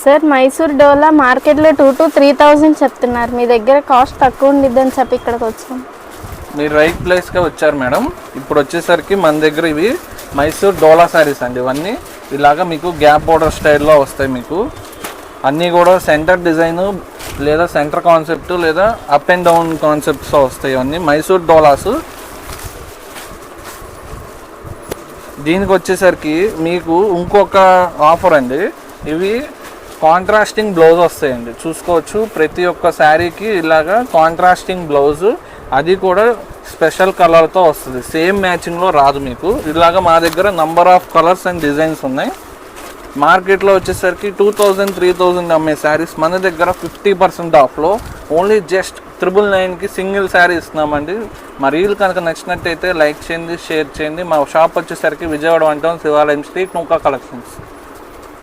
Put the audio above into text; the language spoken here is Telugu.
సార్ మైసూర్ డోలా మార్కెట్లో 2,000 to 3,000 చెప్తున్నారు. మీ దగ్గర కాస్ట్ తక్కువ ఉండిద్దని చెప్పి ఇక్కడికి వచ్చాం. మీరు రైట్ ప్లేస్కే వచ్చారు మేడం. ఇప్పుడు వచ్చేసరికి మన దగ్గర ఇవి మైసూర్ డోలా శారీస్ అండి. ఇవన్నీ ఇలాగా మీకు గ్యాప్ బోర్డర్ స్టైల్లో వస్తాయి. మీకు అన్నీ కూడా సెంటర్ డిజైను లేదా సెంటర్ కాన్సెప్ట్ లేదా అప్ అండ్ డౌన్ కాన్సెప్ట్స్ వస్తాయి. ఇవన్నీ మైసూర్ డోలాస్. దీనికి వచ్చేసరికి మీకు ఇంకొక ఆఫర్ అండి. ఇవి కాంట్రాస్టింగ్ బ్లౌజ్ వస్తాయండి. చూసుకోవచ్చు ప్రతి ఒక్క శారీకి ఇలాగా కాంట్రాస్టింగ్ బ్లౌజు, అది కూడా స్పెషల్ కలర్తో వస్తుంది. సేమ్ మ్యాచింగ్లో రాదు మీకు. ఇలాగా మా దగ్గర number of colours and designs ఉన్నాయి. మార్కెట్లో వచ్చేసరికి 2,000, 3,000 అమ్మే శారీస్ మన దగ్గర 50% ఆఫ్లో ఓన్లీ జస్ట్ 999కి సింగిల్ శారీ ఇస్తున్నామండి. మా రీల్ కనుక నచ్చినట్టయితే లైక్ చేయండి, షేర్ చేయండి. మా షాప్ వచ్చేసరికి విజయవాడ 1 టౌన్ శివాలయం స్ట్రీట్, నూకా కలెక్షన్స్.